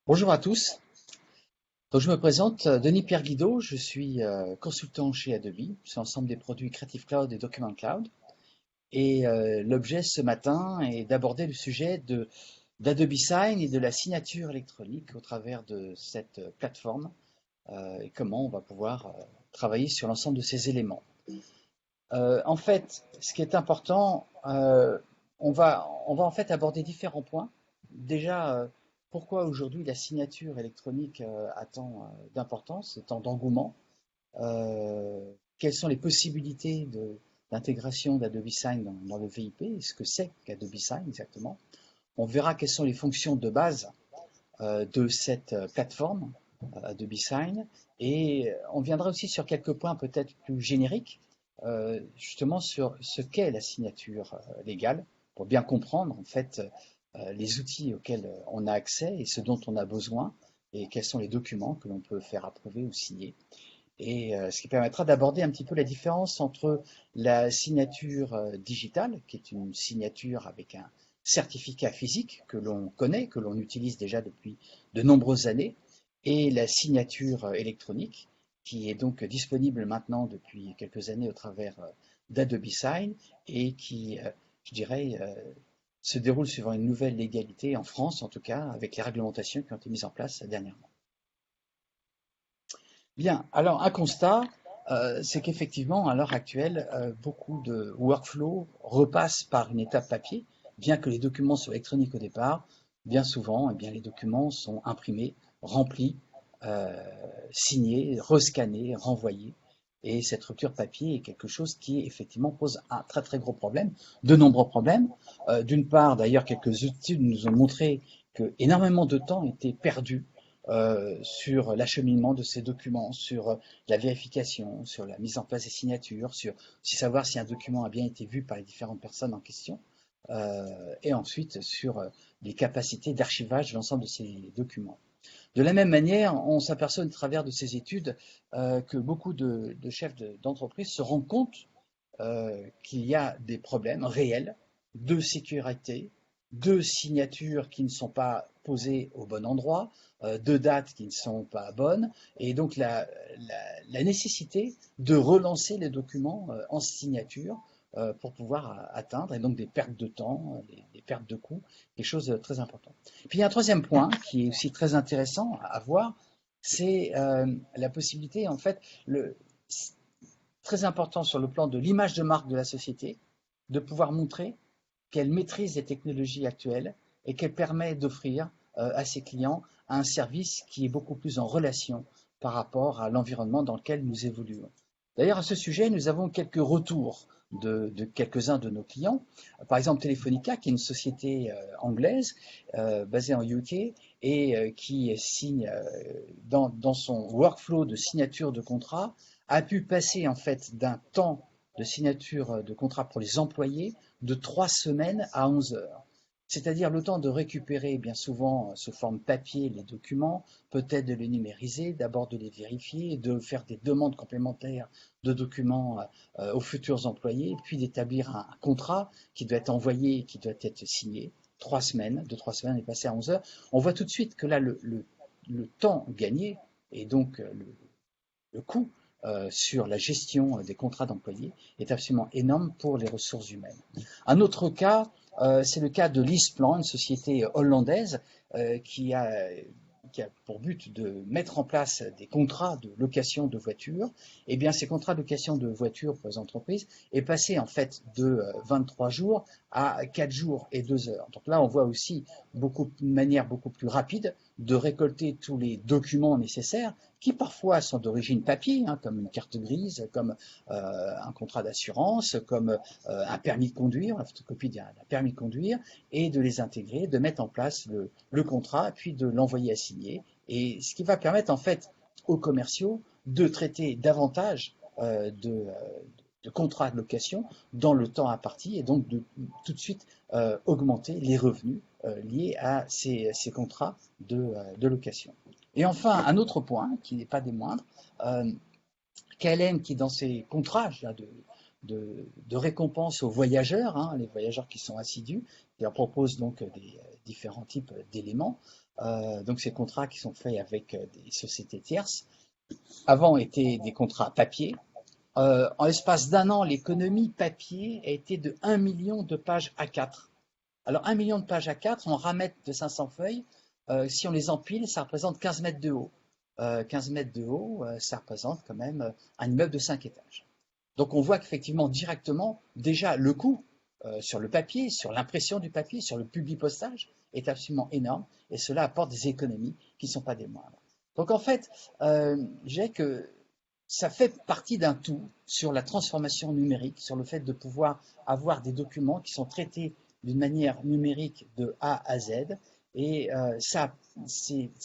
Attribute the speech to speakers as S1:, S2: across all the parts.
S1: Bonjour à tous. Donc, je me présente, Denis Pierre Guido, je suis consultant chez Adobe sur l'ensemble des produits Creative Cloud et Document Cloud. Et l'objet ce matin est d'aborder le sujet d'Adobe Sign et de la signature électronique au travers de cette plateforme et comment on va pouvoir travailler sur l'ensemble de ces éléments. En fait, ce qui est important, on va en fait aborder différents points. Déjà, pourquoi aujourd'hui la signature électronique a tant d'importance, tant d'engouement? Quelles sont les possibilités d'intégration d'Adobe Sign dans le VIP? Ce que c'est qu'Adobe Sign exactement? On verra quelles sont les fonctions de base de cette plateforme Adobe Sign et on viendra aussi sur quelques points peut-être plus génériques, justement sur ce qu'est la signature légale pour bien comprendre en fait les outils auxquels on a accès et ce dont on a besoin et quels sont les documents que l'on peut faire approuver ou signer. Et ce qui permettra d'aborder un petit peu la différence entre la signature digitale, qui est une signature avec un certificat physique que l'on connaît, que l'on utilise déjà depuis de nombreuses années, et la signature électronique, qui est donc disponible maintenant depuis quelques années au travers d'Adobe Sign et qui, je dirais, se déroule suivant une nouvelle légalité en France, en tout cas, avec les réglementations qui ont été mises en place dernièrement. Bien, alors un constat, c'est qu'effectivement, à l'heure actuelle, beaucoup de workflows repassent par une étape papier, bien que les documents soient électroniques au départ. Bien souvent, eh bien, les documents sont imprimés, remplis, euh, signés, rescannés, renvoyés. Et cette rupture papier est quelque chose qui effectivement pose un très très gros problème, de nombreux problèmes. D'une part, d'ailleurs, quelques études nous ont montré que énormément de temps était perdu sur l'acheminement de ces documents, sur la vérification, sur la mise en place des signatures, sur savoir si un document a bien été vu par les différentes personnes en question, et ensuite sur les capacités d'archivage de l'ensemble de ces documents. De la même manière, on s'aperçoit au travers de ces études que beaucoup de chefs d'entreprise se rendent compte qu'il y a des problèmes réels de sécurité, de signatures qui ne sont pas posées au bon endroit, de dates qui ne sont pas bonnes, et donc la nécessité de relancer les documents en signature pour pouvoir atteindre, et donc des pertes de temps, des pertes de coûts, des choses très importantes. Puis il y a un troisième point qui est aussi très intéressant à voir, c'est la possibilité, en fait, très important sur le plan de l'image de marque de la société, de pouvoir montrer qu'elle maîtrise les technologies actuelles et qu'elle permet d'offrir à ses clients un service qui est beaucoup plus en relation par rapport à l'environnement dans lequel nous évoluons. D'ailleurs, à ce sujet, nous avons quelques retours de quelques-uns de nos clients. Par exemple, Telefonica, qui est une société anglaise basée en UK et qui signe dans son workflow de signature de contrat, a pu passer en fait d'un temps de signature de contrat pour les employés de 3 semaines à 11 heures. C'est-à-dire le temps de récupérer bien souvent sous forme papier les documents, peut-être de les numériser, d'abord de les vérifier, de faire des demandes complémentaires de documents aux futurs employés, puis d'établir un contrat qui doit être envoyé et qui doit être signé. 3 semaines, de 3 semaines est passé à 11 heures. On voit tout de suite que là, le temps gagné et donc le coût sur la gestion des contrats d'employés est absolument énorme pour les ressources humaines. Un autre cas, c'est le cas de LeasePlan, une société hollandaise qui a pour but de mettre en place des contrats de location de voitures. Eh bien, ces contrats de location de voitures pour les entreprises est passé en fait de 23 jours à 4 jours et 2 heures. Donc là, on voit aussi une manière beaucoup plus rapide de récolter tous les documents nécessaires qui parfois sont d'origine papier, hein, comme une carte grise, comme un contrat d'assurance, comme un permis de conduire, la photocopie d'un permis de conduire, et de les intégrer, de mettre en place le contrat, puis de l'envoyer à signer. Et ce qui va permettre en fait aux commerciaux de traiter davantage de contrats de location dans le temps imparti et donc de tout de suite augmenter les revenus liés à ces contrats de location. Et enfin, un autre point, qui n'est pas des moindres, KLM qui, dans ses contrats de récompense aux voyageurs, hein, les voyageurs qui sont assidus, qui leur proposent donc des différents types d'éléments. Donc ces contrats qui sont faits avec des sociétés tierces, avant étaient des contrats papier. En l'espace d'un an, l'économie papier a été de 1 million de pages A4. Alors 1 million de pages A4, en ramette de 500 feuilles, si on les empile, ça représente 15 mètres de haut. 15 mètres de haut, ça représente quand même un immeuble de 5 étages. Donc on voit qu'effectivement, directement, déjà le coût sur le papier, sur l'impression du papier, sur le publipostage est absolument énorme et cela apporte des économies qui ne sont pas des moindres. Donc en fait, je dirais que ça fait partie d'un tout sur la transformation numérique, sur le fait de pouvoir avoir des documents qui sont traités d'une manière numérique de A à Z et ça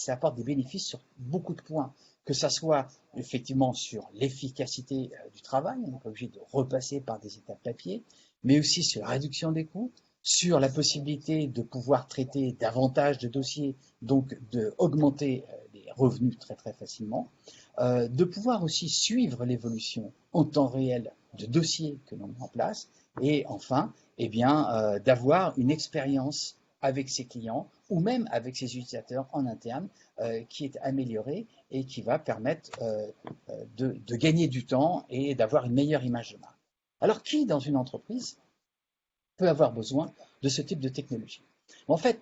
S1: apporte des bénéfices sur beaucoup de points, que ça soit effectivement sur l'efficacité du travail, on n'est pas obligé de repasser par des étapes papier, mais aussi sur la réduction des coûts, sur la possibilité de pouvoir traiter davantage de dossiers, donc d'augmenter les revenus très très facilement, de pouvoir aussi suivre l'évolution en temps réel de dossiers que l'on met en place, et enfin, eh bien, d'avoir une expérience avec ses clients ou même avec ses utilisateurs en interne qui est améliorée et qui va permettre de gagner du temps et d'avoir une meilleure image de marque. Alors, qui dans une entreprise peut avoir besoin de ce type de technologie? En fait,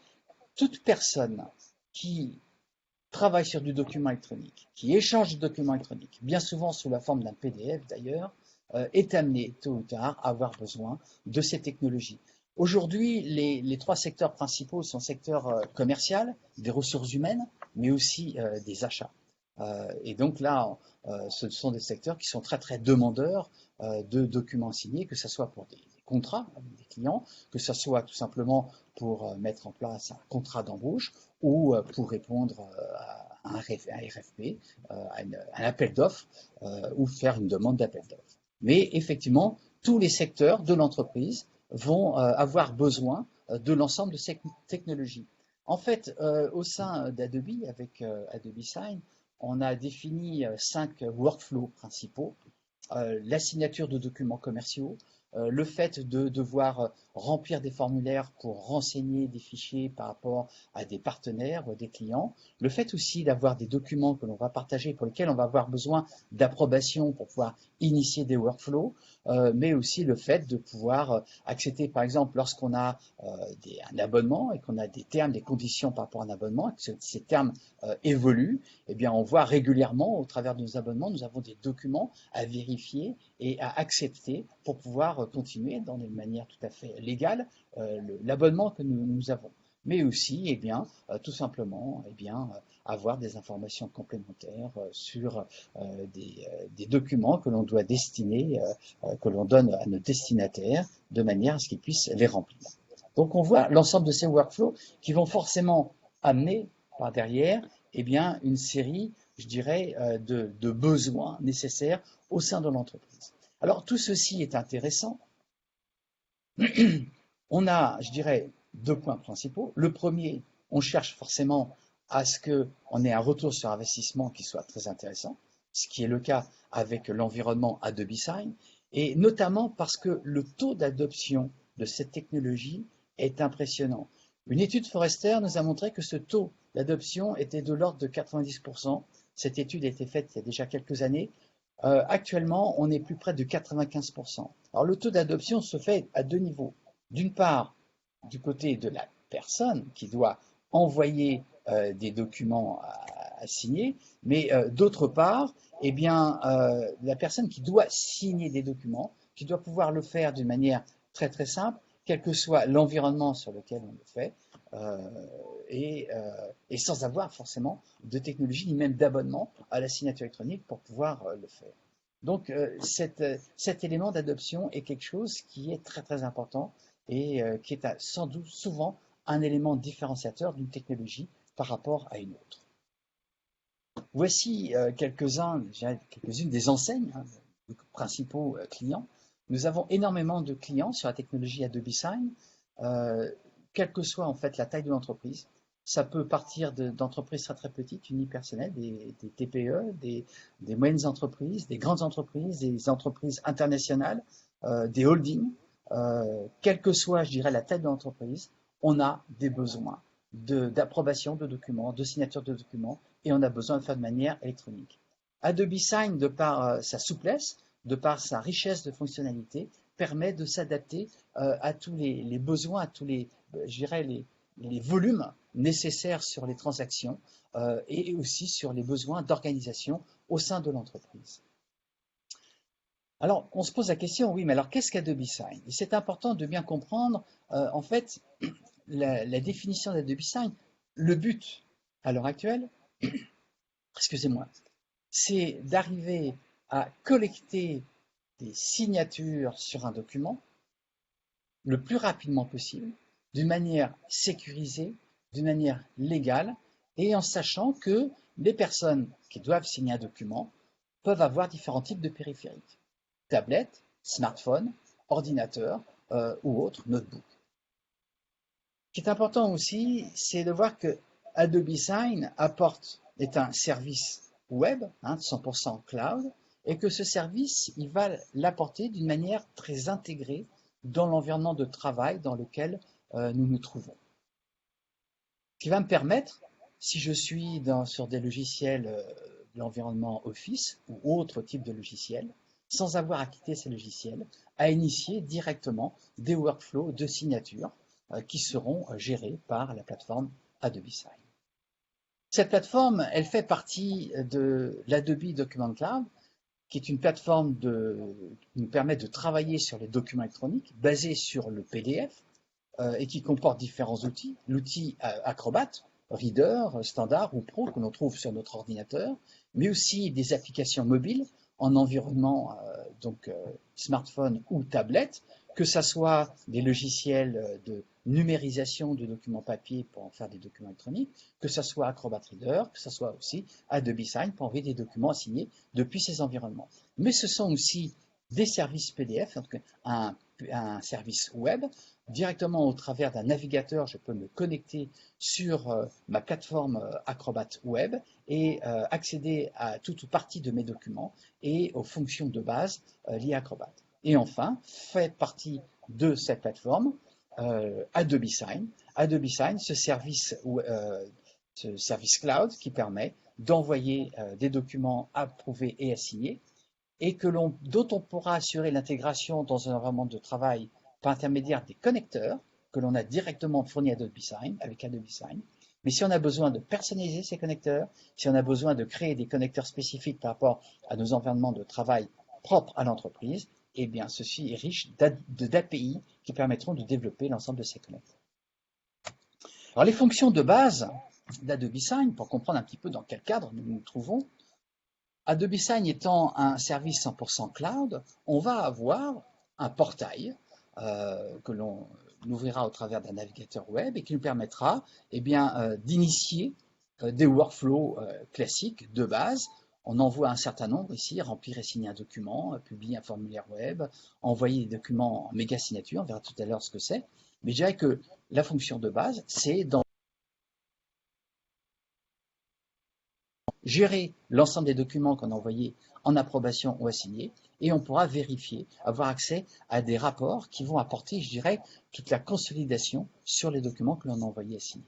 S1: toute personne qui travaille sur du document électronique, qui échange du document électronique, bien souvent sous la forme d'un PDF d'ailleurs, est amené tôt ou tard à avoir besoin de ces technologies. Aujourd'hui, les trois secteurs principaux sont le secteur commercial, des ressources humaines, mais aussi des achats. Et donc là, ce sont des secteurs qui sont très très demandeurs de documents signés, que ce soit pour des contrats avec des clients, que ce soit tout simplement pour mettre en place un contrat d'embauche ou pour répondre à un RFP, à un appel d'offres ou faire une demande d'appel d'offres. Mais effectivement, tous les secteurs de l'entreprise vont avoir besoin de l'ensemble de ces technologies. En fait, au sein d'Adobe, avec Adobe Sign, on a défini 5 workflows principaux. La signature de documents commerciaux, le fait de devoir remplir des formulaires pour renseigner des fichiers par rapport à des partenaires ou à des clients, le fait aussi d'avoir des documents que l'on va partager pour lesquels on va avoir besoin d'approbation pour pouvoir initier des workflows, mais aussi le fait de pouvoir accepter, par exemple, lorsqu'on a un abonnement et qu'on a des termes, des conditions par rapport à un abonnement, et que ces termes évoluent, eh bien, on voit régulièrement, au travers de nos abonnements, nous avons des documents à vérifier et à accepter pour pouvoir continuer dans une manière tout à fait légale l'abonnement que nous avons. Mais aussi, eh bien, tout simplement, eh bien, avoir des informations complémentaires sur des documents que l'on doit destiner, que l'on donne à nos destinataires, de manière à ce qu'ils puissent les remplir. Donc, on voit l'ensemble de ces workflows qui vont forcément amener par derrière, eh bien, une série, je dirais, de besoins nécessaires au sein de l'entreprise. Alors, tout ceci est intéressant. On a, je dirais, 2 points principaux. Le premier, on cherche forcément à ce qu'on ait un retour sur investissement qui soit très intéressant, ce qui est le cas avec l'environnement Adobe Sign, et notamment parce que le taux d'adoption de cette technologie est impressionnant. Une étude Forrester nous a montré que ce taux d'adoption était de l'ordre de 90%. Cette étude a été faite il y a déjà quelques années. Actuellement, on est plus près de 95%. Alors, le taux d'adoption se fait à 2 niveaux. D'une part, du côté de la personne qui doit envoyer des documents à signer, mais d'autre part, eh bien, la personne qui doit signer des documents, qui doit pouvoir le faire d'une manière très très simple, quel que soit l'environnement sur lequel on le fait, et sans avoir forcément de technologie ni même d'abonnement à la signature électronique pour pouvoir le faire. Donc cet élément d'adoption est quelque chose qui est très très important et qui est sans doute souvent un élément différenciateur d'une technologie par rapport à une autre. Voici quelques-unes des enseignes, hein, des principaux clients. Nous avons énormément de clients sur la technologie Adobe Sign, quelle que soit en fait la taille de l'entreprise. Ça peut partir d'entreprises très très petites, unipersonnelles, des TPE, des moyennes entreprises, des grandes entreprises, des entreprises internationales, des holdings, quelle que soit, je dirais, la taille de l'entreprise, on a des besoins d'approbation de documents, de signature de documents, et on a besoin de faire de manière électronique. Adobe Sign, de par sa souplesse, de par sa richesse de fonctionnalités, permet de s'adapter à tous les besoins, à tous je dirais, les volumes nécessaires sur les transactions et aussi sur les besoins d'organisation au sein de l'entreprise. Alors, on se pose la question, oui, mais alors qu'est-ce qu'Adobe Sign? C'est important de bien comprendre, en fait, la définition d'Adobe Sign. Le but, à l'heure actuelle, excusez-moi, c'est d'arriver à collecter des signatures sur un document le plus rapidement possible, d'une manière sécurisée, d'une manière légale, et en sachant que les personnes qui doivent signer un document peuvent avoir différents types de périphériques. Tablette, smartphone, ordinateur ou autre, notebook. Ce qui est important aussi, c'est de voir que Adobe Sign est un service web, 100% cloud, et que ce service, il va l'apporter d'une manière très intégrée dans l'environnement de travail dans lequel nous nous trouvons. Ce qui va me permettre, si je suis sur des logiciels de l'environnement Office ou autre type de logiciel, sans avoir à quitter ces logiciels, à initier directement des workflows de signature qui seront gérés par la plateforme Adobe Sign. Cette plateforme, elle fait partie de l'Adobe Document Cloud, qui est une plateforme qui nous permet de travailler sur les documents électroniques basés sur le PDF et qui comporte différents outils. L'outil Acrobat, Reader, Standard ou Pro que l'on trouve sur notre ordinateur, mais aussi des applications mobiles en environnement smartphone ou tablette, que ce soit des logiciels de numérisation de documents papier pour en faire des documents électroniques, que ce soit Acrobat Reader, que ce soit aussi Adobe Sign pour envoyer des documents signés depuis ces environnements. Mais ce sont aussi des services PDF, donc un service web. Directement au travers d'un navigateur, je peux me connecter sur ma plateforme Acrobat Web et accéder à toute ou partie de mes documents et aux fonctions de base liées à Acrobat. Et enfin, fait partie de cette plateforme, Adobe Sign. Adobe Sign, ce service cloud qui permet d'envoyer des documents approuvés et assignés et dont on pourra assurer l'intégration dans un environnement de travail par intermédiaire des connecteurs que l'on a directement fournis à Adobe Sign, avec Adobe Sign. Mais si on a besoin de personnaliser ces connecteurs, si on a besoin de créer des connecteurs spécifiques par rapport à nos environnements de travail propres à l'entreprise, eh bien, ceci est riche d'API qui permettront de développer l'ensemble de ces connecteurs. Alors, les fonctions de base d'Adobe Sign, pour comprendre un petit peu dans quel cadre nous nous trouvons, Adobe Sign étant un service 100% cloud, on va avoir un portail que l'on ouvrira au travers d'un navigateur web et qui nous permettra d'initier des workflows classiques de base. On envoie un certain nombre ici, remplir et signer un document, publier un formulaire web, envoyer des documents en méga signature, on verra tout à l'heure ce que c'est. Mais je dirais que la fonction de base, c'est gérer l'ensemble des documents qu'on a envoyés en approbation ou assignés, et on pourra vérifier, avoir accès à des rapports qui vont apporter, je dirais, toute la consolidation sur les documents que l'on a envoyés assignés.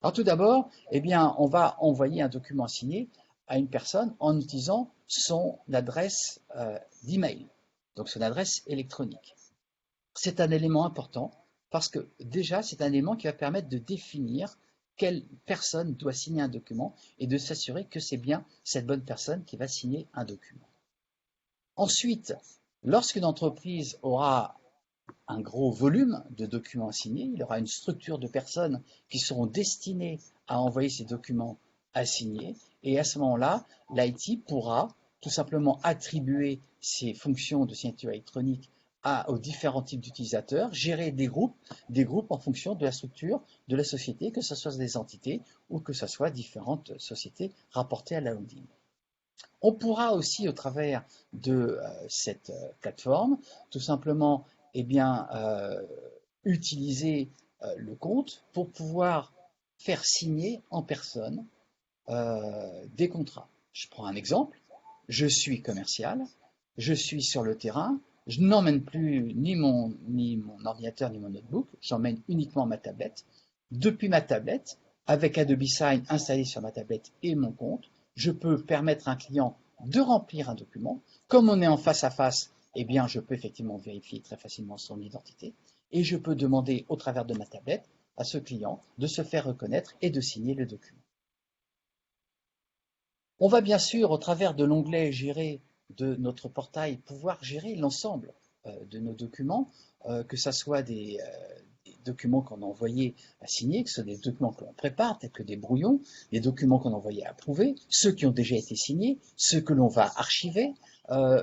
S1: Alors tout d'abord, on va envoyer un document assigné à une personne en utilisant son adresse d'email, donc son adresse électronique. C'est un élément important parce que déjà, c'est un élément qui va permettre de définir quelle personne doit signer un document et de s'assurer que c'est bien cette bonne personne qui va signer un document. Ensuite, lorsqu'une entreprise aura un gros volume de documents signés, il y aura une structure de personnes qui seront destinées à envoyer ces documents assignés, et à ce moment-là, l'IT pourra tout simplement attribuer ces fonctions de signature électronique aux différents types d'utilisateurs, gérer des groupes en fonction de la structure de la société, que ce soit des entités ou que ce soit différentes sociétés rapportées à la holding. On pourra aussi, au travers de cette plateforme, tout simplement utiliser le compte pour pouvoir faire signer en personne des contrats. Je prends un exemple. Je suis commercial, je suis sur le terrain, Je n'emmène plus ni mon ordinateur ni mon notebook, j'emmène uniquement ma tablette. Depuis ma tablette, avec Adobe Sign installé sur ma tablette et mon compte, je peux permettre à un client de remplir un document. Comme on est en face à face, eh bien, je peux effectivement vérifier très facilement son identité et je peux demander au travers de ma tablette à ce client de se faire reconnaître et de signer le document. On va bien sûr, au travers de l'onglet Gérer de notre portail, pouvoir gérer l'ensemble de nos documents, que ce soit des documents qu'on a envoyés à signer, que ce soit des documents que l'on prépare, tels que des brouillons, des documents qu'on a envoyés à approuver, ceux qui ont déjà été signés, ceux que l'on va archiver,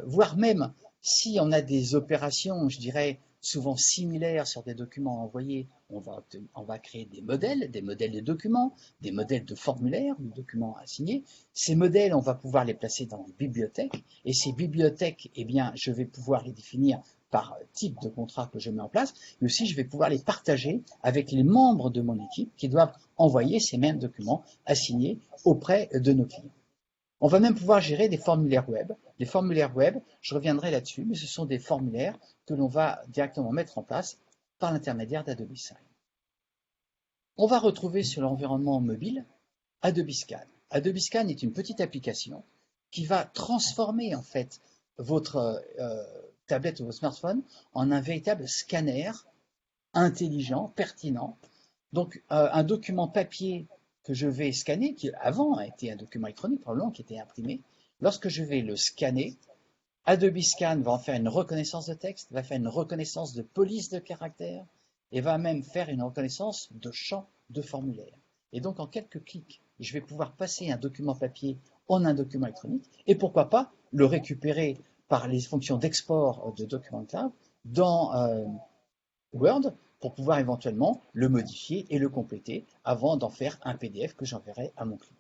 S1: voire même si on a des opérations, je dirais, souvent similaires sur des documents envoyés, on va créer des modèles de documents, des modèles de formulaires, de documents à signer. Ces modèles, on va pouvoir les placer dans des bibliothèques, et ces bibliothèques, eh bien, je vais pouvoir les définir par type de contrat que je mets en place, mais aussi je vais pouvoir les partager avec les membres de mon équipe qui doivent envoyer ces mêmes documents à signer auprès de nos clients. On va même pouvoir gérer des formulaires web. Les formulaires web, je reviendrai là-dessus, mais ce sont des formulaires que l'on va directement mettre en place par l'intermédiaire d'Adobe Sign. On va retrouver sur l'environnement mobile Adobe Scan. Adobe Scan est une petite application qui va transformer en fait votre tablette ou votre smartphone en un véritable scanner intelligent, pertinent. Donc un document papier que je vais scanner, qui avant a été un document électronique, probablement qui était imprimé, lorsque je vais le scanner, Adobe Scan va en faire une reconnaissance de texte, va faire une reconnaissance de police de caractères et va même faire une reconnaissance de champ de formulaire. Et donc en quelques clics, je vais pouvoir passer un document papier en un document électronique et pourquoi pas le récupérer par les fonctions d'export de documents cloud dans Word pour pouvoir éventuellement le modifier et le compléter avant d'en faire un PDF que j'enverrai à mon client.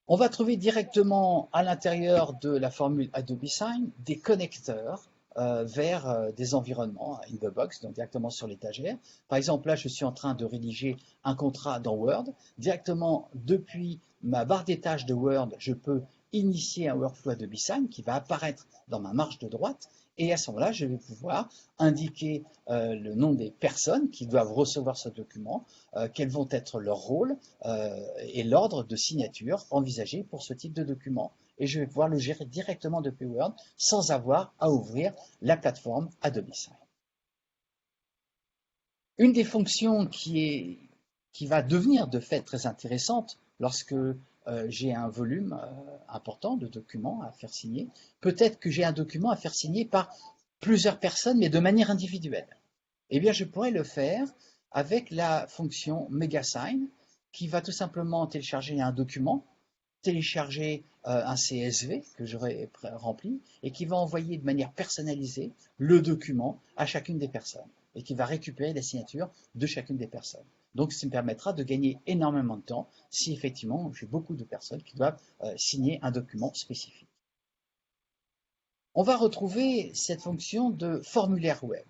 S1: On va trouver directement à l'intérieur de la formule Adobe Sign des connecteurs vers des environnements in the box, donc directement sur l'étagère. Par exemple, là, je suis en train de rédiger un contrat dans Word. Directement depuis ma barre des tâches de Word, je peux initier un workflow Adobe Sign qui va apparaître dans ma marge de droite. Et à ce moment-là, je vais pouvoir indiquer le nom des personnes qui doivent recevoir ce document, quels vont être leurs rôles et l'ordre de signature envisagé pour ce type de document. Et je vais pouvoir le gérer directement depuis Word sans avoir à ouvrir la plateforme Adobe Sign. Une des fonctions qui va devenir de fait très intéressante lorsque j'ai un volume important de documents à faire signer, peut-être que j'ai un document à faire signer par plusieurs personnes, mais de manière individuelle. Eh bien, je pourrais le faire avec la fonction MegaSign, qui va tout simplement télécharger un document, télécharger un CSV que j'aurai rempli, et qui va envoyer de manière personnalisée le document à chacune des personnes, et qui va récupérer la signature de chacune des personnes. Donc, ça me permettra de gagner énormément de temps si effectivement j'ai beaucoup de personnes qui doivent signer un document spécifique. On va retrouver cette fonction de formulaire web.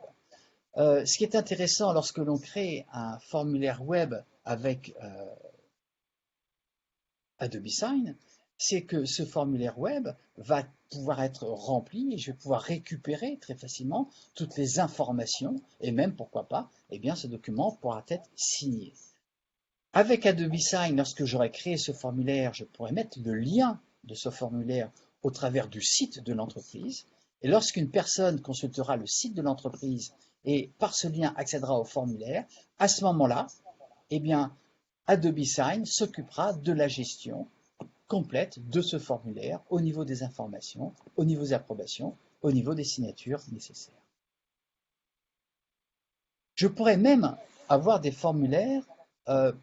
S1: Ce qui est intéressant lorsque l'on crée un formulaire web avec Adobe Sign, c'est que ce formulaire web va pouvoir être rempli et je vais pouvoir récupérer très facilement toutes les informations et même, pourquoi pas, eh bien, ce document pourra être signé. Avec Adobe Sign, lorsque j'aurai créé ce formulaire, je pourrai mettre le lien de ce formulaire au travers du site de l'entreprise. Et lorsqu'une personne consultera le site de l'entreprise et par ce lien accédera au formulaire, à ce moment-là, eh bien, Adobe Sign s'occupera de la gestion complète de ce formulaire au niveau des informations, au niveau des approbations, au niveau des signatures nécessaires. Je pourrais même avoir des formulaires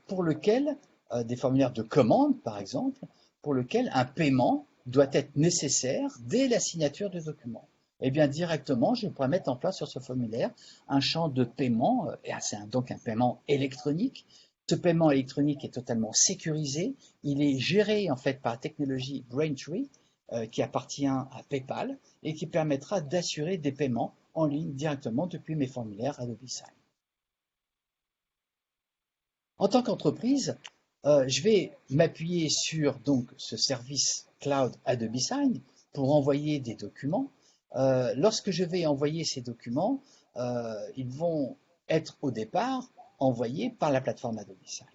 S1: pour lesquels, des formulaires de commande par exemple, pour lesquels un paiement doit être nécessaire dès la signature du document. Eh bien, directement, je pourrais mettre en place sur ce formulaire un champ de paiement, et c'est donc un paiement électronique. Ce paiement électronique est totalement sécurisé. Il est géré en fait par la technologie Braintree, qui appartient à PayPal et qui permettra d'assurer des paiements en ligne directement depuis mes formulaires Adobe Sign. En tant qu'entreprise, je vais m'appuyer sur donc ce service cloud Adobe Sign pour envoyer des documents. lorsque je vais envoyer ces documents, ils vont être au départ envoyés par la plateforme Adobe Sign.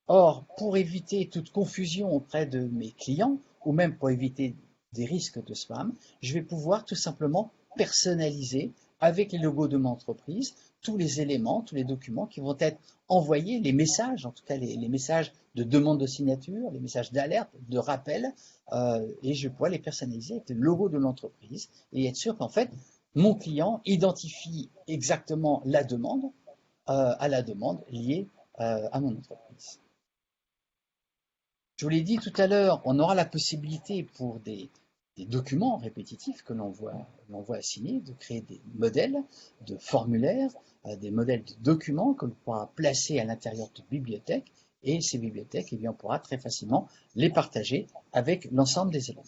S1: Or, pour éviter toute confusion auprès de mes clients, ou même pour éviter des risques de spam, je vais pouvoir tout simplement personnaliser avec les logos de mon entreprise tous les éléments, tous les documents qui vont être envoyés, les messages, en tout cas les messages de demande de signature, les messages d'alerte, de rappel, et je pourrais les personnaliser avec le logo de l'entreprise et être sûr qu'en fait, mon client identifie exactement la demande à la demande liée à mon entreprise. Je vous l'ai dit tout à l'heure, on aura la possibilité pour des documents répétitifs que l'on voit assigner, de créer des modèles de formulaires, des modèles de documents que l'on pourra placer à l'intérieur de bibliothèques, et ces bibliothèques, eh bien, on pourra très facilement les partager avec l'ensemble des éléments.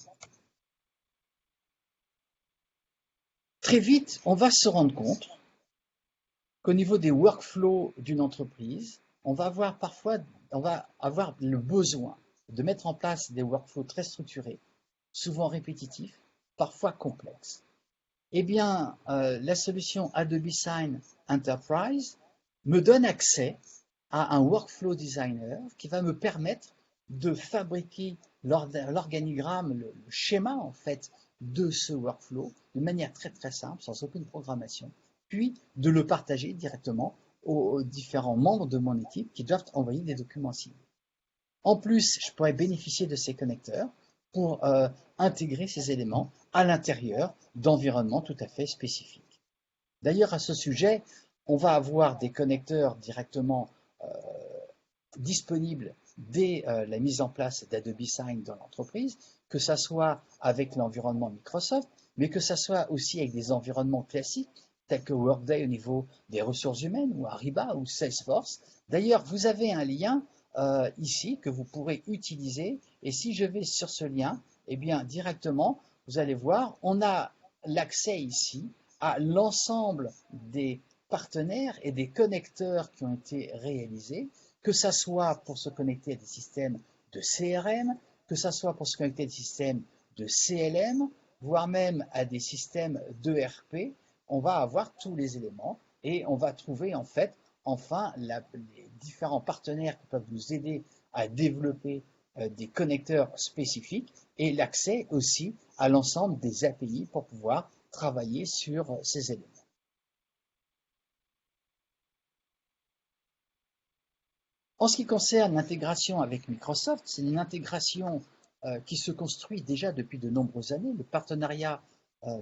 S1: Très vite, on va se rendre compte qu'au niveau des workflows d'une entreprise, on va avoir le besoin de mettre en place des workflows très structurés, souvent répétitifs, parfois complexes. Eh bien, la solution Adobe Sign Enterprise me donne accès à un workflow designer qui va me permettre de fabriquer l'organigramme, le schéma en fait de ce workflow de manière très très simple, sans aucune programmation, puis de le partager directement aux différents membres de mon équipe qui doivent envoyer des documents signés. En plus, je pourrais bénéficier de ces connecteurs pour intégrer ces éléments à l'intérieur d'environnements tout à fait spécifiques. D'ailleurs, à ce sujet, on va avoir des connecteurs directement disponibles dès la mise en place d'Adobe Sign dans l'entreprise, que ce soit avec l'environnement Microsoft, mais que ce soit aussi avec des environnements classiques tels que Workday au niveau des ressources humaines, ou Ariba, ou Salesforce. D'ailleurs, vous avez un lien ici que vous pourrez utiliser, et si je vais sur ce lien, eh bien directement, vous allez voir, on a l'accès ici à l'ensemble des partenaires et des connecteurs qui ont été réalisés, que ce soit pour se connecter à des systèmes de CRM, que ce soit pour se connecter à des systèmes de CLM, voire même à des systèmes d'ERP. On va avoir tous les éléments et on va trouver en fait enfin les différents partenaires qui peuvent nous aider à développer des connecteurs spécifiques et l'accès aussi à l'ensemble des API pour pouvoir travailler sur ces éléments. En ce qui concerne l'intégration avec Microsoft, c'est une intégration qui se construit déjà depuis de nombreuses années. Le partenariat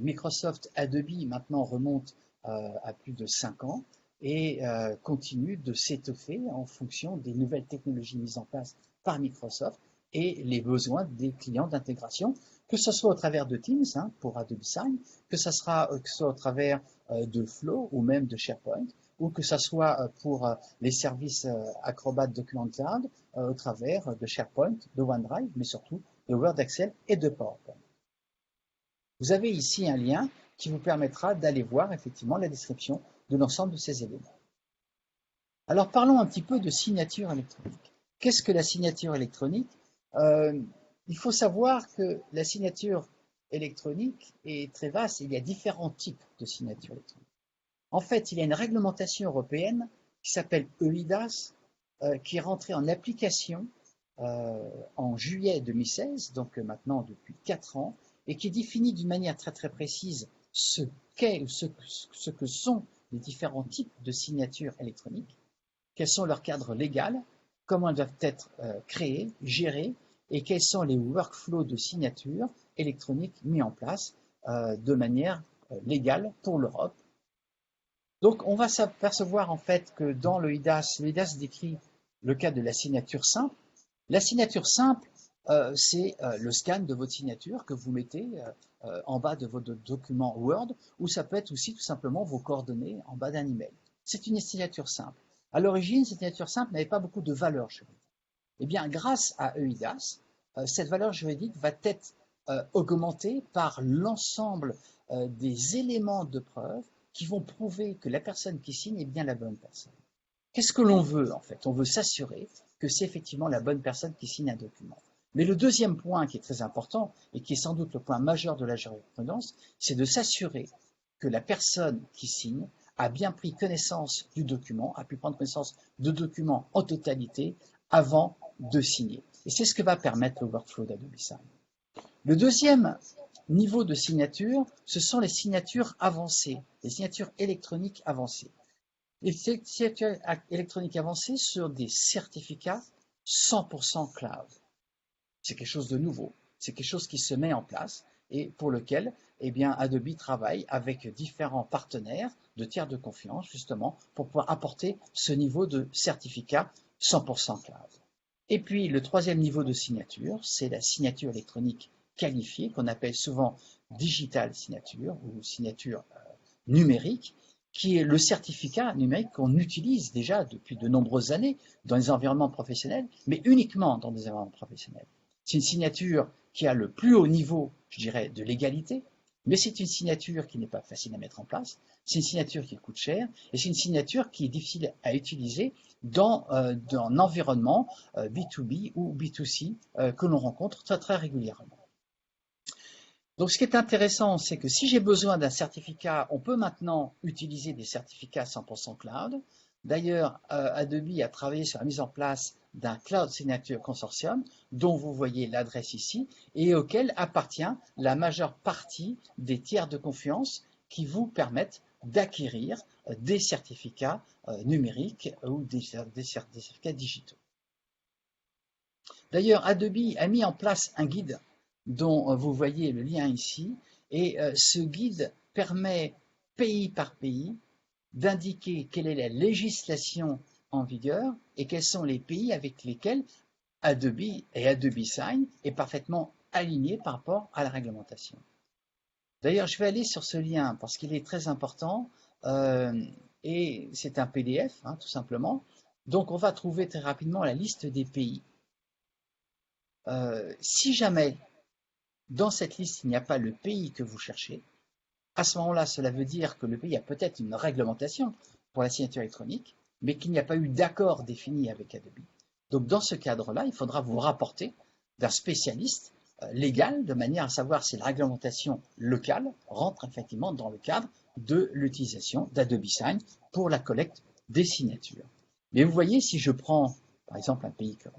S1: Microsoft-Adobe maintenant remonte à plus de 5 ans et continue de s'étoffer en fonction des nouvelles technologies mises en place par Microsoft et les besoins des clients d'intégration, que ce soit au travers de Teams pour Adobe Sign, que ce soit au travers de Flow ou même de SharePoint, ou que ce soit pour les services Acrobat Document Cloud au travers de SharePoint, de OneDrive, mais surtout de Word, Excel et de PowerPoint. Vous avez ici un lien qui vous permettra d'aller voir effectivement la description de l'ensemble de ces éléments. Alors parlons un petit peu de signature électronique. Qu'est-ce que la signature électronique? Il faut savoir que la signature électronique est très vaste et il y a différents types de signature électronique. En fait, il y a une réglementation européenne qui s'appelle EIDAS, qui est rentrée en application en juillet 2016, donc maintenant depuis 4 ans, et qui définit d'une manière très très précise ce que sont les différents types de signatures électroniques, quels sont leurs cadres légaux, comment elles doivent être créées, gérées, et quels sont les workflows de signature électronique mis en place de manière légale pour l'Europe. Donc, on va s'apercevoir en fait que dans le EIDAS décrit le cas de la signature simple. La signature simple, c'est le scan de votre signature que vous mettez en bas de votre document Word, ou ça peut être aussi tout simplement vos coordonnées en bas d'un email. C'est une signature simple. À l'origine, cette signature simple n'avait pas beaucoup de valeur juridique. Eh bien, grâce à EIDAS, cette valeur juridique va être augmentée par l'ensemble des éléments de preuve qui vont prouver que la personne qui signe est bien la bonne personne. Qu'est-ce que l'on veut en fait? On veut s'assurer que c'est effectivement la bonne personne qui signe un document. Mais le deuxième point qui est très important et qui est sans doute le point majeur de la jurisprudence, c'est de s'assurer que la personne qui signe a bien pris connaissance du document, a pu prendre connaissance de document en totalité avant de signer. Et c'est ce que va permettre le workflow d'Adobe Sign. Le deuxième niveau de signature, ce sont les signatures avancées, les signatures électroniques avancées. Les signatures électroniques avancées sur des certificats 100% cloud. C'est quelque chose de nouveau, c'est quelque chose qui se met en place et pour lequel eh bien, Adobe travaille avec différents partenaires de tiers de confiance justement pour pouvoir apporter ce niveau de certificat 100% cloud. Et puis le troisième niveau de signature, c'est la signature électronique qualifiée qu'on appelle souvent digital signature ou signature numérique, qui est le certificat numérique qu'on utilise déjà depuis de nombreuses années dans les environnements professionnels, mais uniquement dans des environnements professionnels. C'est une signature qui a le plus haut niveau, je dirais, de légalité, mais c'est une signature qui n'est pas facile à mettre en place, c'est une signature qui coûte cher, et c'est une signature qui est difficile à utiliser dans un environnement B2B ou B2C que l'on rencontre très très régulièrement. Donc ce qui est intéressant, c'est que si j'ai besoin d'un certificat, on peut maintenant utiliser des certificats 100% cloud. D'ailleurs, Adobe a travaillé sur la mise en place d'un Cloud Signature Consortium, dont vous voyez l'adresse ici, et auquel appartient la majeure partie des tiers de confiance qui vous permettent d'acquérir des certificats numériques ou des certificats digitaux. D'ailleurs, Adobe a mis en place un guide dont vous voyez le lien ici, et ce guide permet, pays par pays, d'indiquer quelle est la législation en vigueur et quels sont les pays avec lesquels Adobe et Adobe Sign est parfaitement aligné par rapport à la réglementation. D'ailleurs, je vais aller sur ce lien parce qu'il est très important et c'est un PDF, hein, tout simplement. Donc, on va trouver très rapidement la liste des pays. Si jamais dans cette liste, il n'y a pas le pays que vous cherchez, à ce moment-là, cela veut dire que le pays a peut-être une réglementation pour la signature électronique, mais qu'il n'y a pas eu d'accord défini avec Adobe. Donc, dans ce cadre-là, il faudra vous rapporter d'un spécialiste légal, de manière à savoir si la réglementation locale rentre effectivement dans le cadre de l'utilisation d'Adobe Sign pour la collecte des signatures. Mais vous voyez, si je prends par exemple un pays comme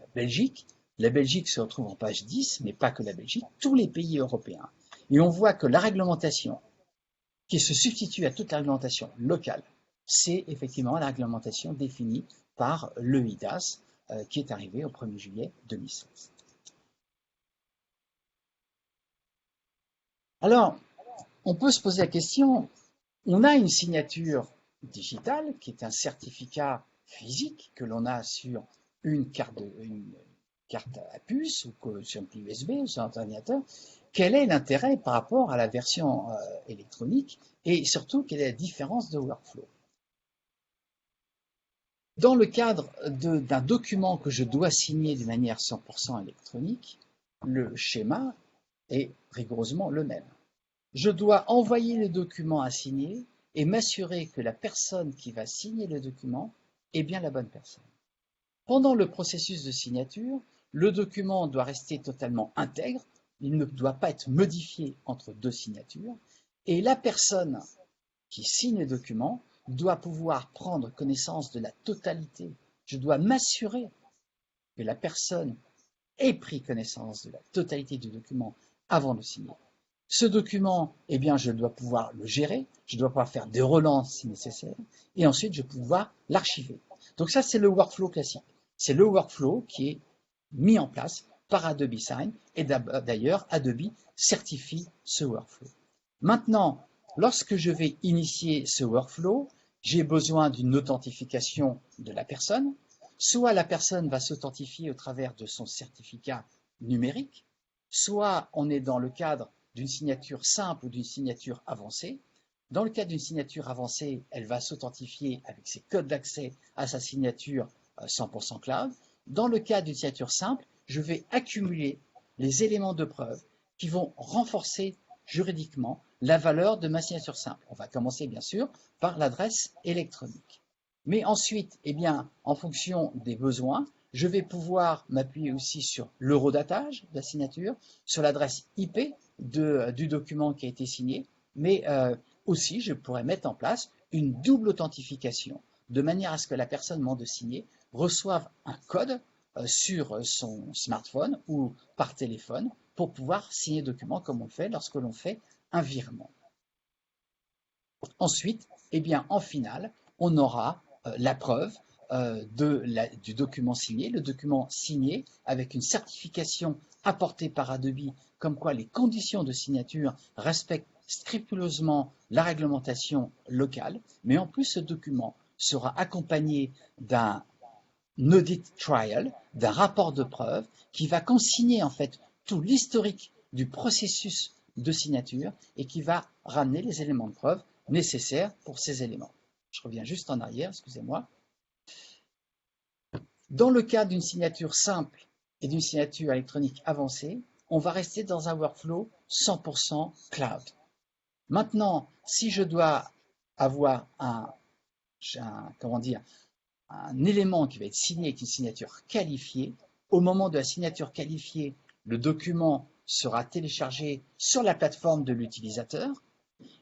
S1: la Belgique se retrouve en page 10, mais pas que la Belgique, tous les pays européens. Et on voit que la réglementation qui se substitue à toute la réglementation locale, c'est effectivement la réglementation définie par l'EIDAS qui est arrivée au 1er juillet 2016. Alors, on peut se poser la question, on a une signature digitale qui est un certificat physique que l'on a sur une carte à puce ou sur une clé USB ou sur un ordinateur. Quel est l'intérêt par rapport à la version électronique et surtout quelle est la différence de workflow? Dans le cadre d'un document que je dois signer de manière 100% électronique, le schéma est rigoureusement le même. Je dois envoyer le document à signer et m'assurer que la personne qui va signer le document est bien la bonne personne. Pendant le processus de signature, le document doit rester totalement intègre, il ne doit pas être modifié entre deux signatures, et la personne qui signe le document doit pouvoir prendre connaissance de la totalité. Je dois m'assurer que la personne ait pris connaissance de la totalité du document avant de signer. Ce document, eh bien, je dois pouvoir le gérer, je dois pouvoir faire des relances si nécessaire, et ensuite je vais pouvoir l'archiver. Donc ça, c'est le workflow classique. C'est le workflow qui est mis en place par Adobe Sign, et d'ailleurs, Adobe certifie ce workflow. Maintenant, lorsque je vais initier ce workflow, j'ai besoin d'une authentification de la personne. Soit la personne va s'authentifier au travers de son certificat numérique, soit on est dans le cadre d'une signature simple ou d'une signature avancée. Dans le cas d'une signature avancée, elle va s'authentifier avec ses codes d'accès à sa signature 100% cloud. Dans le cas d'une signature simple, je vais accumuler les éléments de preuve qui vont renforcer juridiquement la valeur de ma signature simple. On va commencer bien sûr par l'adresse électronique. Mais ensuite, eh bien, en fonction des besoins, Je vais pouvoir m'appuyer aussi sur l'eurodatage de la signature, sur l'adresse IP du document qui a été signé, mais aussi je pourrais mettre en place une double authentification, de manière à ce que la personne demande de signer reçoive un code sur son smartphone ou par téléphone pour pouvoir signer le document comme on le fait lorsque l'on fait un virement. Ensuite, eh bien, en finale, on aura la preuve du document signé, le document signé avec une certification apportée par Adobe, comme quoi les conditions de signature respectent scrupuleusement la réglementation locale, mais en plus ce document sera accompagné d'un audit trial, d'un rapport de preuve qui va consigner en fait tout l'historique du processus de signature et qui va ramener les éléments de preuve nécessaires pour ces éléments. Je reviens juste en arrière, excusez-moi. Dans le cas d'une signature simple et d'une signature électronique avancée, on va rester dans un workflow 100% cloud. Maintenant, si je dois avoir un élément qui va être signé avec une signature qualifiée, au moment de la signature qualifiée, le document sera téléchargé sur la plateforme de l'utilisateur.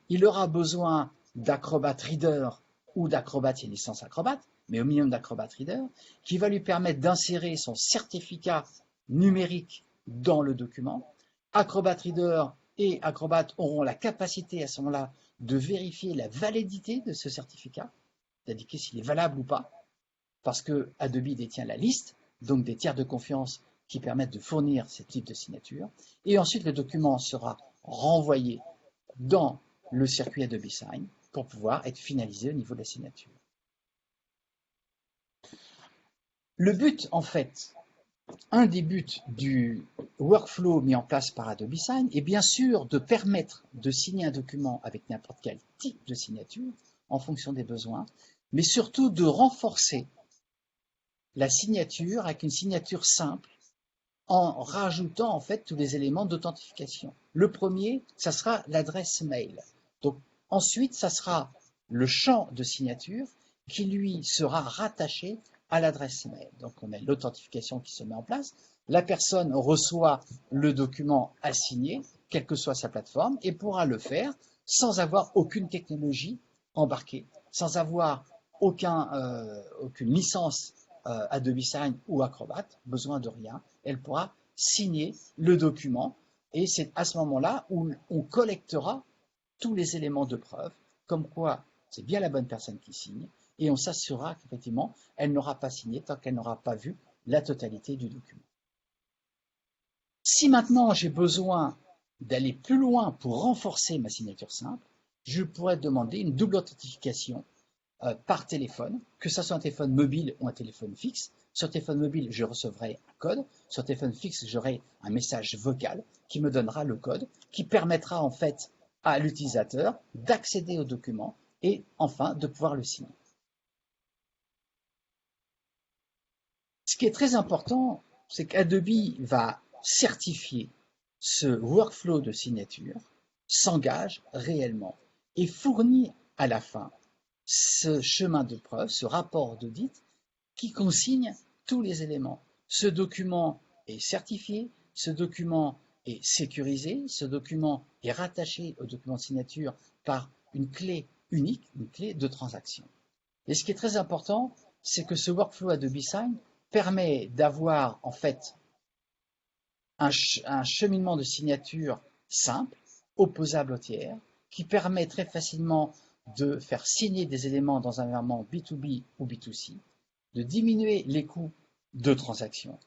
S1: Il aura besoin d'Acrobat Reader ou d'Acrobat, il y a une licence Acrobat, mais au minimum d'Acrobat Reader, qui va lui permettre d'insérer son certificat numérique dans le document. Acrobat Reader et Acrobat auront la capacité à ce moment-là de vérifier la validité de ce certificat, d'indiquer s'il est valable ou pas, parce que Adobe détient la liste, donc des tiers de confiance qui permettent de fournir ce type de signature. Et ensuite, le document sera renvoyé dans le circuit Adobe Sign pour pouvoir être finalisé au niveau de la signature. Le but, en fait, un des buts du workflow mis en place par Adobe Sign est bien sûr de permettre de signer un document avec n'importe quel type de signature en fonction des besoins, mais surtout de renforcer la signature avec une signature simple en rajoutant en fait tous les éléments d'authentification. Le premier, ça sera l'adresse mail. Donc ensuite, ça sera le champ de signature qui lui sera rattaché à l'adresse mail. Donc on a l'authentification qui se met en place. La personne reçoit le document à signer, quelle que soit sa plateforme, et pourra le faire sans avoir aucune technologie embarquée, sans avoir aucune licence Adobe Sign ou Acrobat, besoin de rien, elle pourra signer le document et c'est à ce moment-là où on collectera tous les éléments de preuve, comme quoi c'est bien la bonne personne qui signe et on s'assurera qu'effectivement elle n'aura pas signé tant qu'elle n'aura pas vu la totalité du document. Si maintenant j'ai besoin d'aller plus loin pour renforcer ma signature simple, je pourrais demander une double authentification par téléphone, que ce soit un téléphone mobile ou un téléphone fixe. Sur téléphone mobile, je recevrai un code. Sur téléphone fixe, j'aurai un message vocal qui me donnera le code, qui permettra en fait à l'utilisateur d'accéder au document et enfin de pouvoir le signer. Ce qui est très important, c'est qu'Adobe va certifier ce workflow de signature, s'engage réellement et fournit à la fin ce chemin de preuve, ce rapport d'audit qui consigne tous les éléments. Ce document est certifié, ce document est sécurisé, ce document est rattaché au document de signature par une clé unique, une clé de transaction. Et ce qui est très important, c'est que ce workflow Adobe Sign permet d'avoir en fait un cheminement de signature simple, opposable au tiers, qui permet très facilement de faire signer des éléments dans un environnement B2B ou B2C, de diminuer les coûts de transaction,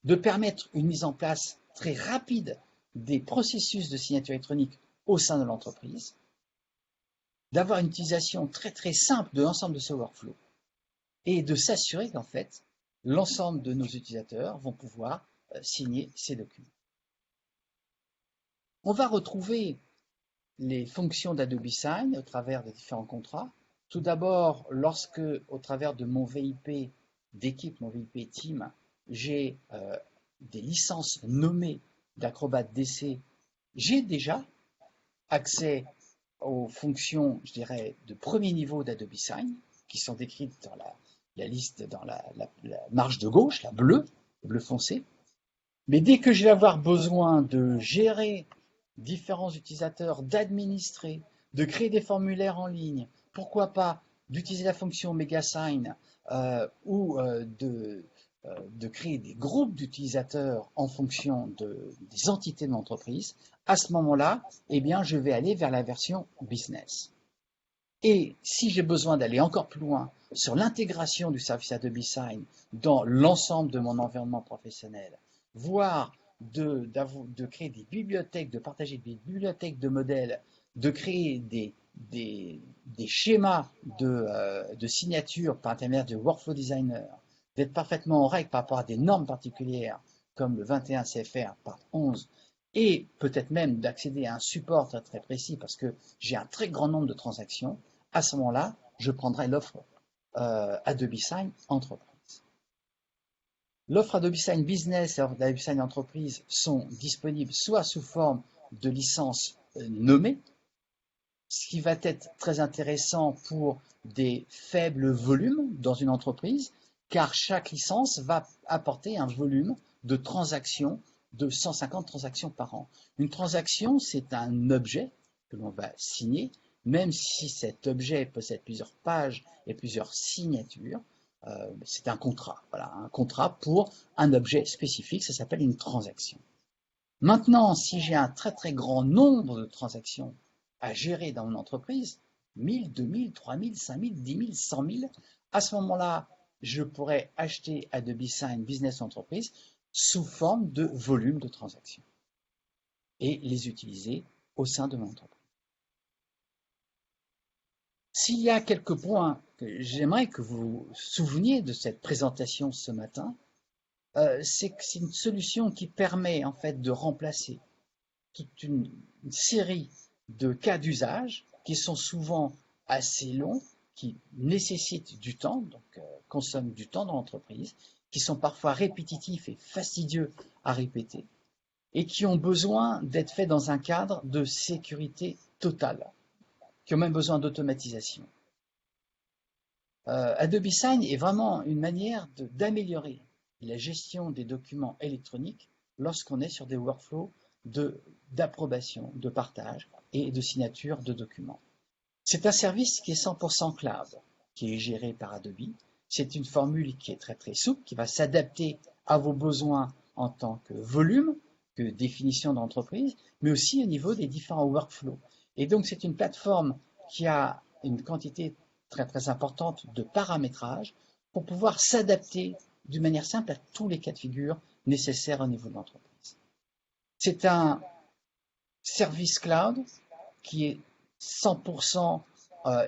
S1: de permettre une mise en place très rapide des processus de signature électronique au sein de l'entreprise, d'avoir une utilisation très très simple de l'ensemble de ce workflow et de s'assurer qu'en fait, l'ensemble de nos utilisateurs vont pouvoir signer ces documents. On va retrouver les fonctions d'Adobe Sign au travers des différents contrats. Tout d'abord, lorsque, au travers de mon VIP d'équipe, mon VIP team, j'ai des licences nommées d'Acrobat DC, j'ai déjà accès aux fonctions, je dirais, de premier niveau d'Adobe Sign, qui sont décrites dans la liste dans la marge de gauche, la bleue, bleu foncé. Mais dès que je vais avoir besoin de gérer différents utilisateurs, d'administrer, de créer des formulaires en ligne, pourquoi pas d'utiliser la fonction MegaSign ou de créer des groupes d'utilisateurs en fonction des entités de l'entreprise, à ce moment-là, eh bien, je vais aller vers la version business. Et si j'ai besoin d'aller encore plus loin sur l'intégration du service Adobe Sign dans l'ensemble de mon environnement professionnel, voire de créer des bibliothèques, de partager des bibliothèques de modèles, de créer des schémas de signature par intermédiaire de workflow designer, d'être parfaitement en règle par rapport à des normes particulières comme le 21 CFR part 11, et peut-être même d'accéder à un support très, très précis parce que j'ai un très grand nombre de transactions, à ce moment-là, je prendrai l'offre Adobe Sign Entreprise. L'offre Adobe Sign Business et l'offre Adobe Sign Entreprise sont disponibles soit sous forme de licence nommée, ce qui va être très intéressant pour des faibles volumes dans une entreprise, car chaque licence va apporter un volume de transactions de 150 transactions par an. Une transaction, c'est un objet que l'on va signer, même si cet objet possède plusieurs pages et plusieurs signatures, c'est un contrat. Voilà, un contrat pour un objet spécifique, ça s'appelle une transaction. Maintenant, si j'ai un très très grand nombre de transactions à gérer dans mon entreprise, 1000, 2000, 3000, 5000, 10 000, 100 000, à ce moment-là, je pourrais acheter Adobe Sign Business Entreprise sous forme de volume de transactions et les utiliser au sein de mon entreprise. S'il y a quelques points que j'aimerais que vous vous souveniez de cette présentation ce matin, c'est que c'est une solution qui permet en fait de remplacer toute une série de cas d'usage qui sont souvent assez longs, qui nécessitent du temps, donc consomment du temps dans l'entreprise, qui sont parfois répétitifs et fastidieux à répéter, et qui ont besoin d'être faits dans un cadre de sécurité totale, qui ont même besoin d'automatisation. Adobe Sign est vraiment une manière d'améliorer la gestion des documents électroniques lorsqu'on est sur des workflows d'approbation, de partage et de signature de documents. C'est un service qui est 100% cloud, qui est géré par Adobe. C'est une formule qui est très très souple, qui va s'adapter à vos besoins en tant que volume, que définition d'entreprise, mais aussi au niveau des différents workflows. Et donc c'est une plateforme qui a une quantité très très importante de paramétrage pour pouvoir s'adapter d'une manière simple à tous les cas de figure nécessaires au niveau de l'entreprise. C'est un service cloud qui est 100%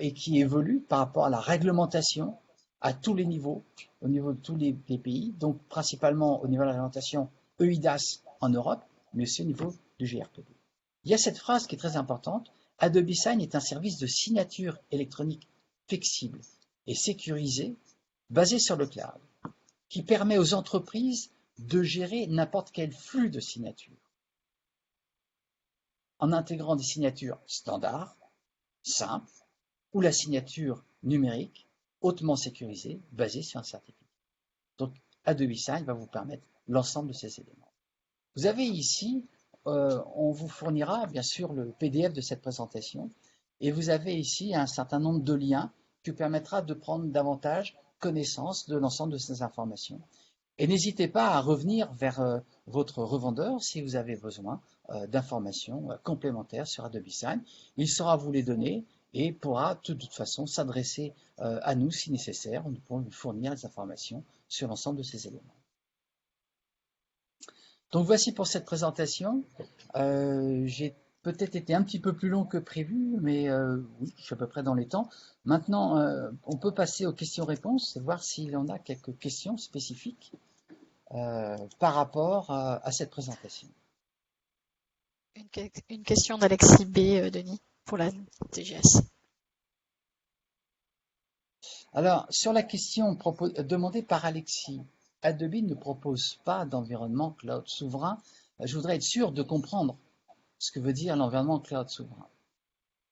S1: et qui évolue par rapport à la réglementation à tous les niveaux, au niveau de tous les pays, donc principalement au niveau de la réglementation EIDAS en Europe, mais aussi au niveau du GRPD. Il y a cette phrase qui est très importante, Adobe Sign est un service de signature électronique flexible et sécurisé, basé sur le cloud, qui permet aux entreprises de gérer n'importe quel flux de signature, en intégrant des signatures standards, simples, ou la signature numérique, hautement sécurisée, basée sur un certificat. Donc, Adobe Sign va vous permettre l'ensemble de ces éléments. Vous avez ici, on vous fournira bien sûr le PDF de cette présentation, et vous avez ici un certain nombre de liens qui vous permettra de prendre davantage connaissance de l'ensemble de ces informations. Et n'hésitez pas à revenir vers votre revendeur si vous avez besoin d'informations complémentaires sur Adobe Sign. Il saura vous les donner et pourra de toute façon s'adresser à nous si nécessaire. Nous pourrons lui fournir les informations sur l'ensemble de ces éléments. Donc voici pour cette présentation. J'ai peut-être été un petit peu plus long que prévu, mais oui, je suis à peu près dans les temps. Maintenant, on peut passer aux questions-réponses et voir s'il y en a quelques questions spécifiques par rapport à cette présentation.
S2: Une question d'Alexis B, Denis, pour la TGS.
S1: Alors, sur la question demandée par Alexis, Adobe ne propose pas d'environnement cloud souverain. Je voudrais être sûr de comprendre ce que veut dire l'environnement cloud souverain.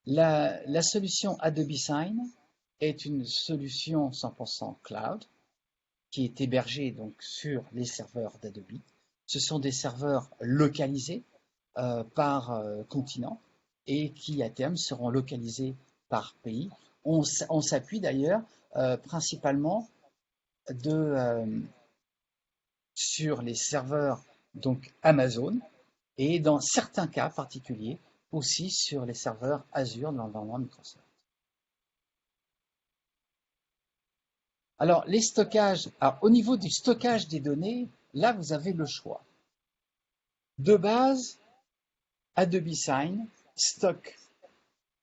S1: La solution Adobe Sign est une solution 100% cloud qui est hébergée donc sur les serveurs d'Adobe. Ce sont des serveurs localisés par continent et qui à terme seront localisés par pays. On s'appuie d'ailleurs principalement sur les serveurs donc Amazon et dans certains cas particuliers aussi sur les serveurs Azure de l'environnement Microsoft. Alors les stockages, au niveau du stockage des données, là vous avez le choix. De base, Adobe Sign stocke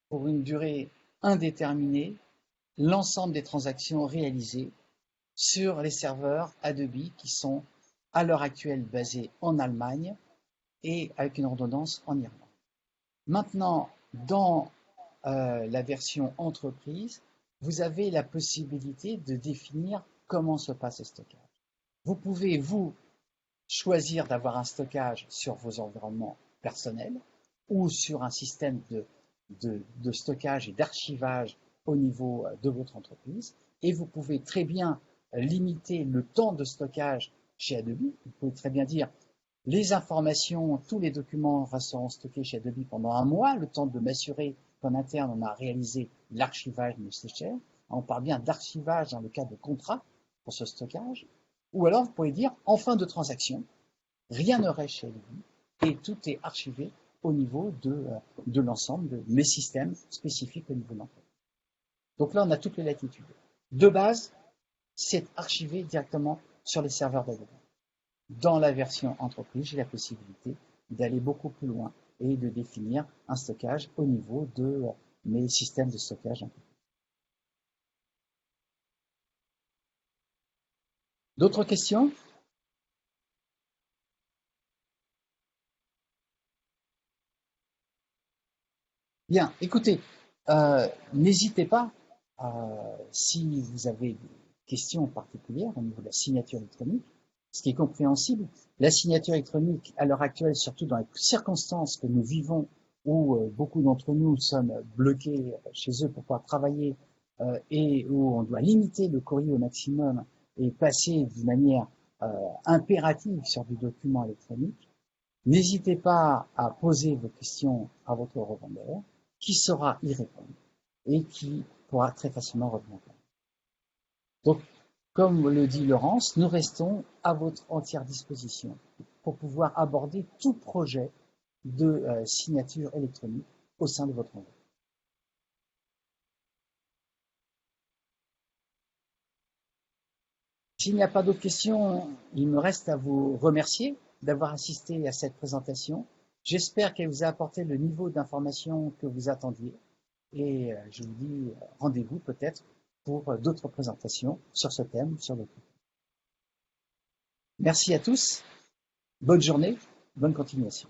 S1: pour une durée indéterminée l'ensemble des transactions réalisées sur les serveurs Adobe qui sont à l'heure actuelle basés en Allemagne et avec une redondance en Irlande. Maintenant, dans la version entreprise, vous avez la possibilité de définir comment se passe le stockage. Vous pouvez, vous, choisir d'avoir un stockage sur vos environnements personnels ou sur un système de stockage et d'archivage au niveau de votre entreprise. Et vous pouvez très bien limiter le temps de stockage chez Adobe. Vous pouvez très bien dire les informations, tous les documents resteront stockés chez Adobe pendant un mois, le temps de m'assurer qu'en interne, on a réalisé l'archivage nécessaire. On parle bien d'archivage dans le cas de contrat pour ce stockage. Ou alors, vous pouvez dire, en fin de transaction, rien ne reste chez Adobe et tout est archivé au niveau de l'ensemble de mes systèmes spécifiques au niveau de l'entreprise. Donc là, on a toutes les latitudes. De base, c'est archivé directement sur les serveurs d'Adobe. Dans la version entreprise, j'ai la possibilité d'aller beaucoup plus loin et de définir un stockage au niveau de mes systèmes de stockage. D'autres questions? Bien, écoutez, n'hésitez pas, si vous avez des questions particulières au niveau de la signature électronique, ce qui est compréhensible, la signature électronique à l'heure actuelle, surtout dans les circonstances que nous vivons, où beaucoup d'entre nous sommes bloqués chez eux pour pouvoir travailler et où on doit limiter le courrier au maximum et passer d'une manière impérative sur du document électronique, n'hésitez pas à poser vos questions à votre revendeur qui saura y répondre et qui pourra très facilement revenir. Donc, comme le dit Laurence, nous restons à votre entière disposition pour pouvoir aborder tout projet de signature électronique au sein de votre entreprise. S'il n'y a pas d'autres questions, il me reste à vous remercier d'avoir assisté à cette présentation. J'espère qu'elle vous a apporté le niveau d'information que vous attendiez et je vous dis rendez-vous peut-être pour d'autres présentations sur ce thème, sur d'autres. Merci à tous, bonne journée, bonne continuation.